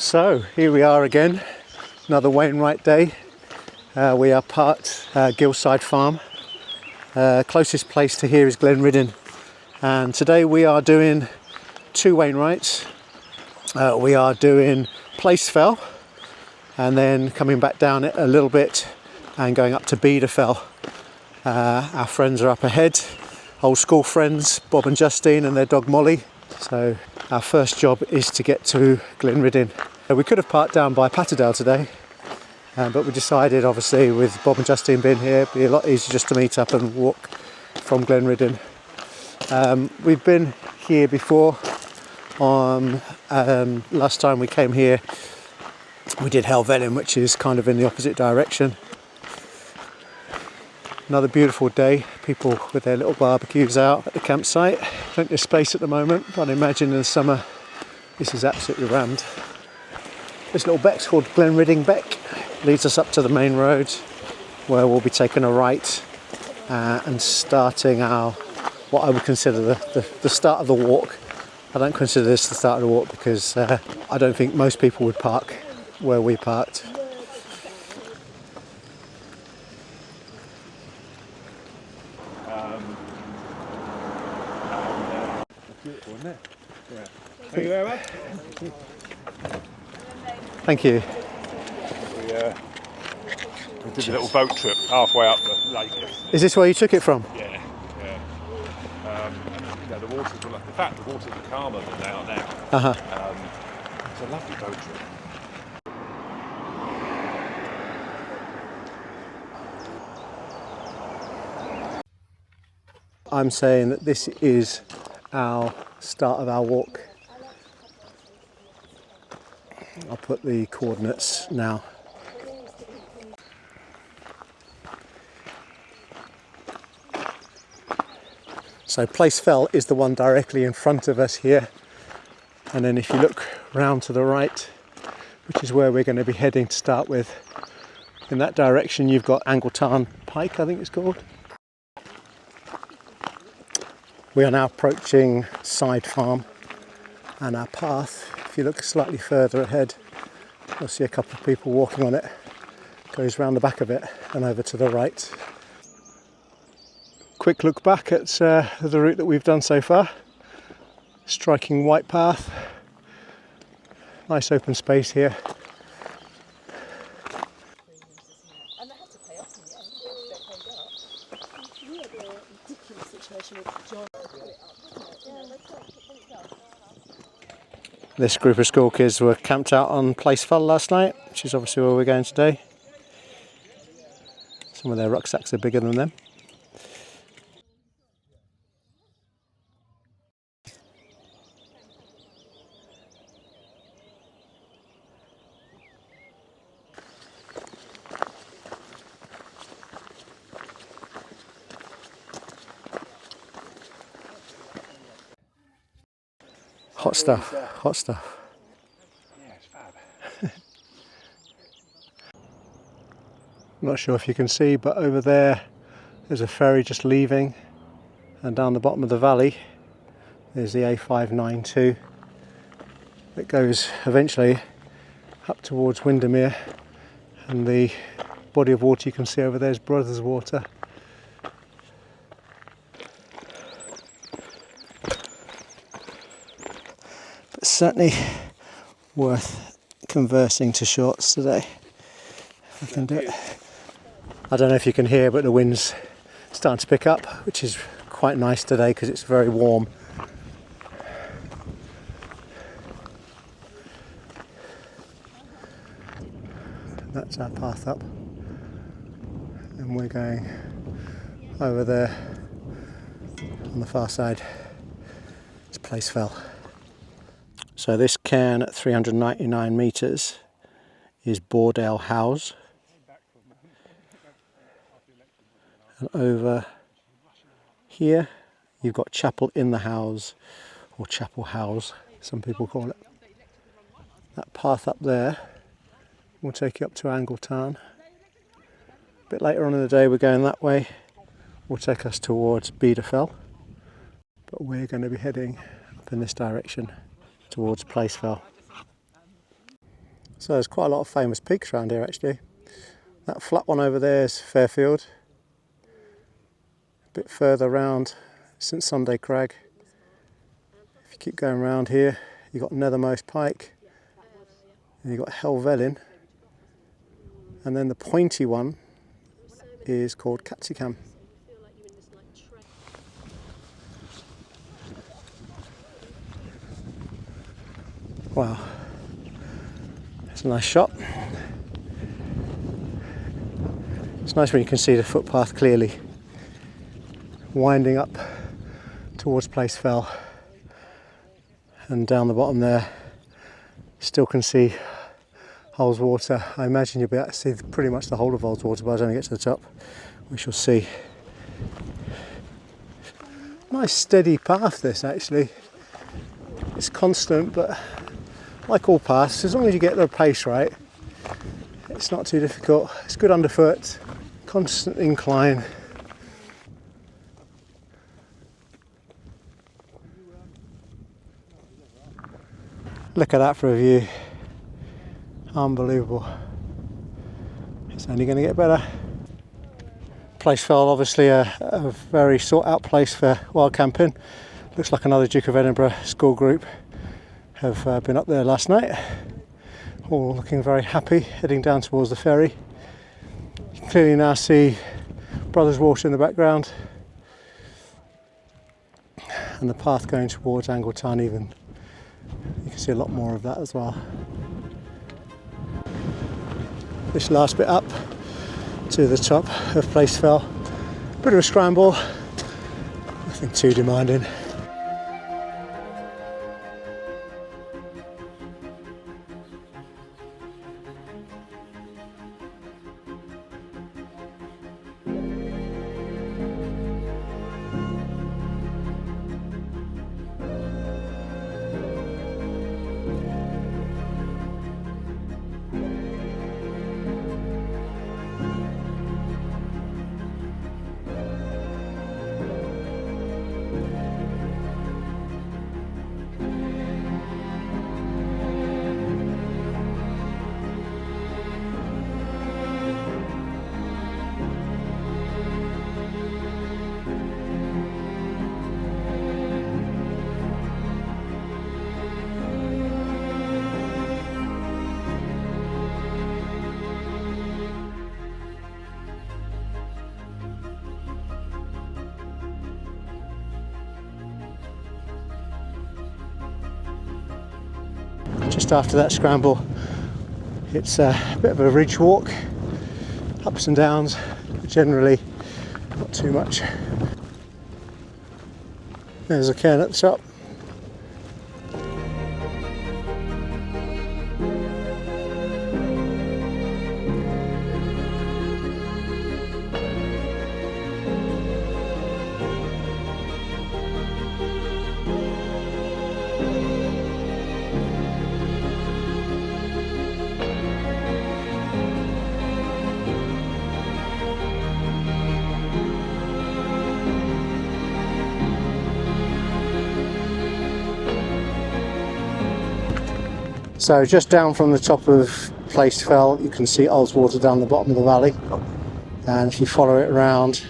So here we are again, another Wainwright day. We are part Gillside farm. Closest place to here is Glenridding, and today we are doing two Wainwrights. We are doing Place Fell and then coming back down it a little bit and going up to Beda Fell. Our friends are up ahead, old school friends Bob and Justine and their dog Mollie. So our first job is to get to Glenridding. We could have parked down by Patterdale today, but we decided, obviously, with Bob and Justine being here, it'd be a lot easier just to meet up and walk from Glenridding. We've been here before. Last time we came here, we did Helvellyn, which is kind of in the opposite direction. Another beautiful day, people with their little barbecues out at the campsite. Plenty of space at the moment, but I imagine in the summer this is absolutely rammed. This little beck's called Glenridding Beck. Leads us up to the main road where we'll be taking a right and starting what I would consider the start of the walk. I don't consider this the start of the walk because I don't think most people would park where we parked. Beautiful, isn't it? Yeah. Thank you very much. Thank you. We did a little boat trip halfway up the lake. Is this where you took it from? Yeah. The waters were in fact, the waters are calmer than they are now. It's a lovely boat trip. I'm saying that this is our start of our walk. I'll put the coordinates now. So Place Fell is the one directly in front of us here, and then if you look round to the right, which is where we're going to be heading to start with, in that direction you've got Angletarn Pike, I think it's called. We are now approaching Side Farm, and our path, if you look slightly further ahead, you'll see a couple of people walking on it. Goes round the back of it and over to the right. Quick look back at the route that we've done so far. Striking white path. Nice open space here. This group of school kids were camped out on Place Fell last night, which is obviously where we're going today. Some of their rucksacks are bigger than them. Hot stuff, hot stuff. Yeah, it's fab. Not sure if you can see, but over there there's a ferry just leaving, and down the bottom of the valley there's the A592 that goes eventually up towards Windermere, and the body of water you can see over there is Brothers Water. Certainly worth conversing to shorts today, if I can do it. I don't know if you can hear, but the wind's starting to pick up, which is quite nice today because it's very warm. That's our path up, and we're going over there on the far side. It's Place Fell. So this cairn at 399 metres is Boredale Hause, and over here you've got Chapel in the House, or Chapel House some people call it. That path up there will take you up to Angletarn. A bit later on in the day we're going that way, will take us towards Beda Fell, but we're going to be heading up in this direction towards Place Fell. So there's quite a lot of famous peaks around here actually. That flat one over there is Fairfield. A bit further round, St Sunday Crag. If you keep going around here, you've got Nethermost Pike, and you've got Helvellyn, and then the pointy one is called Capsicum. Wow, that's a nice shot. It's nice when you can see the footpath clearly, winding up towards Place Fell, and down the bottom there still can see Ullswater. I imagine you'll be able to see pretty much the whole of Ullswater by the time you get to the top. We shall see. Nice steady path this actually. It's constant, but like all paths, as long as you get the pace right, it's not too difficult. It's good underfoot, constant incline. Look at that for a view. Unbelievable. It's only going to get better. Place Fell, obviously a very sought out place for wild camping. Looks like another Duke of Edinburgh school group have been up there last night. All looking very happy, heading down towards the ferry. You can clearly now see Brothers Water in the background, and the path going towards Angleton even. You can see a lot more of that as well. This last bit up to the top of Place Fell, bit of a scramble, nothing too demanding. Just after that scramble, it's a bit of a ridge walk, ups and downs, but generally not too much. There's a cairn at the top. So just down from the top of Place Fell, you can see Ullswater down the bottom of the valley, and if you follow it around,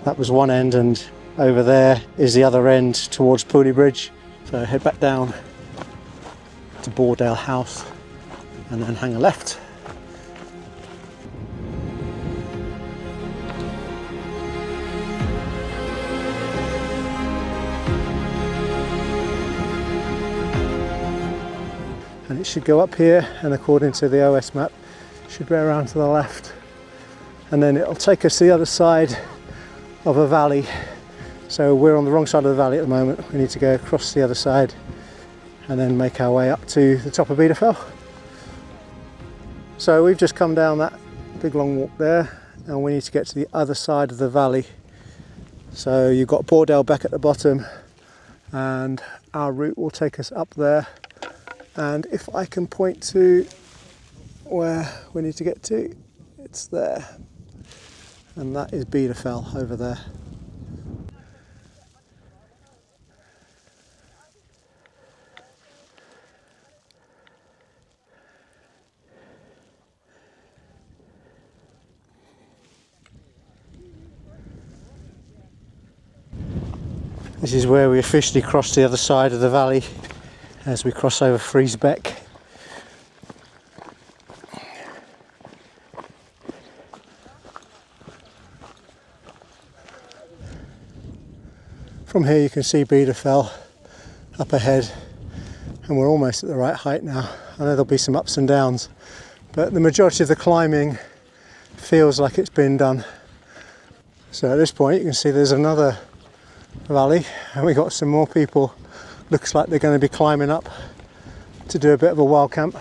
that was one end, and over there is the other end towards Pooley Bridge. So head back down to Boredale House and then hang a left. And it should go up here, and according to the OS map, should be around to the left, and then it'll take us to the other side of a valley. So we're on the wrong side of the valley at the moment. We need to go across the other side and then make our way up to the top of Beda Fell. So we've just come down that big long walk there, and we need to get to the other side of the valley. So you've got Boredale Beck at the bottom, and our route will take us up there. And if I can point to where we need to get to, it's there, and that is Beda Fell over there. This is where we officially cross the other side of the valley as we cross over Fries Beck. From here you can see Beda Fell up ahead, and we're almost at the right height now. I know there'll be some ups and downs, but the majority of the climbing feels like it's been done. So at this point you can see there's another valley, and we got some more people. Looks like they're going to be climbing up to do a bit of a wild camp.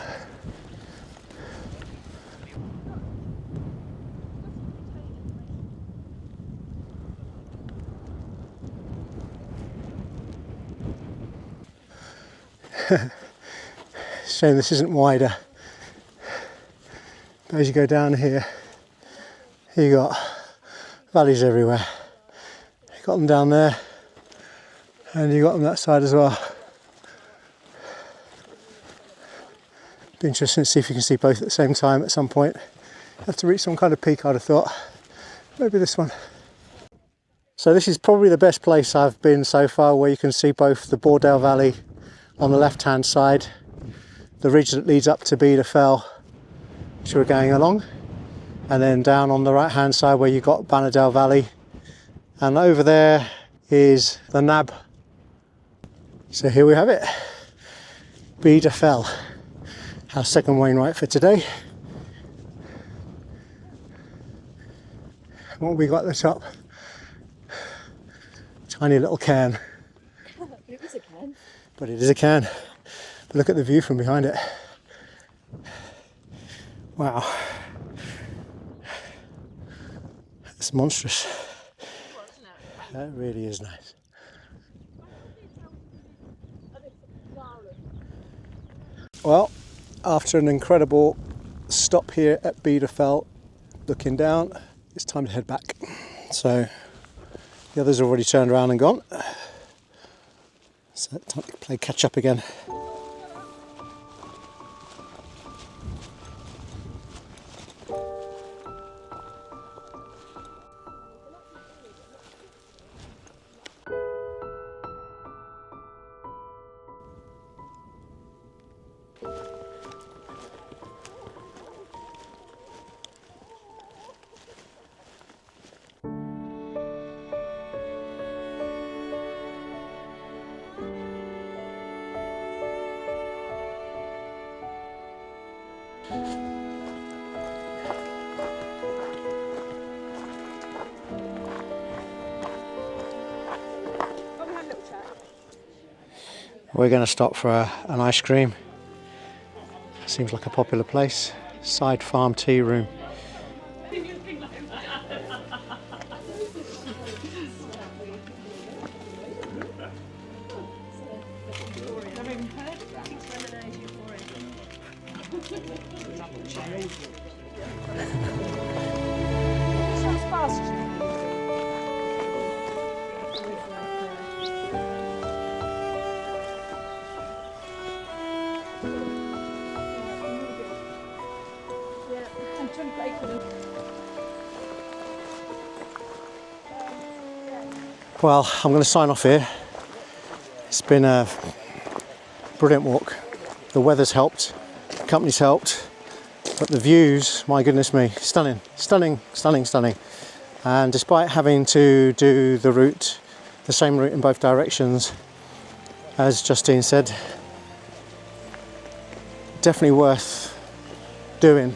Shame this isn't wider. But as you go down here, you got valleys everywhere. You got them down there, and you got them that side as well. Be interesting to see if you can see both at the same time at some point. Have to reach some kind of peak, I'd have thought. Maybe this one. So this is probably the best place I've been so far, where you can see both the Boredale Valley on the left hand side, the ridge that leads up to Beda Fell, which we're going along, and then down on the right hand side where you've got Bannerdale Valley, and over there is the Nab. So here we have it, Beda Fell, our second Wainwright for today. What have we got at the top? Tiny little cairn. It was a cairn. But it is a cairn. But look at the view from behind it. Wow. That's monstrous. That really is nice. Well, after an incredible stop here at Beda Fell, looking down, it's time to head back. So the others have already turned around and gone. So time to play catch up again. We're going to stop for an ice cream. Seems like a popular place. Side Farm Tea Room. Well, I'm going to sign off here. It's been a brilliant walk. The weather's helped, the company's helped, but the views, my goodness me, stunning, stunning, stunning, stunning. And despite having to do the route, the same route in both directions, as Justine said, definitely worth doing.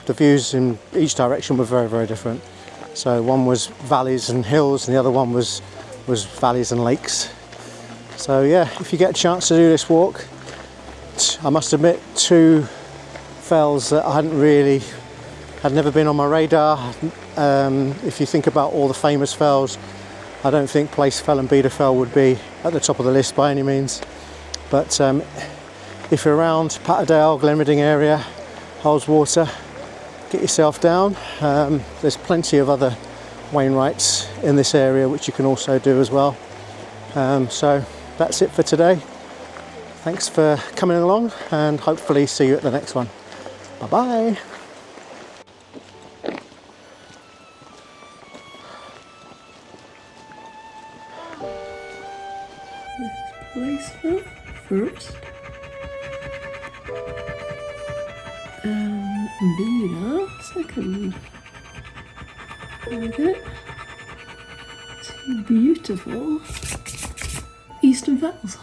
The views in each direction were very, very different. So one was valleys and hills, and the other one was valleys and lakes. So yeah, if you get a chance to do this walk, I must admit, two fells that I had never been on my radar. If you think about all the famous fells, I don't think Place Fell and Beda Fell would be at the top of the list by any means. But if you're around Patterdale, Glenridding area, Ullswater, get yourself down. There's plenty of other Wainwrights in this area which you can also do as well. So that's it for today. Thanks for coming along, and hopefully see you at the next one. Bye bye. placement first. And Beda second. There we go. Two beautiful Eastern Fells.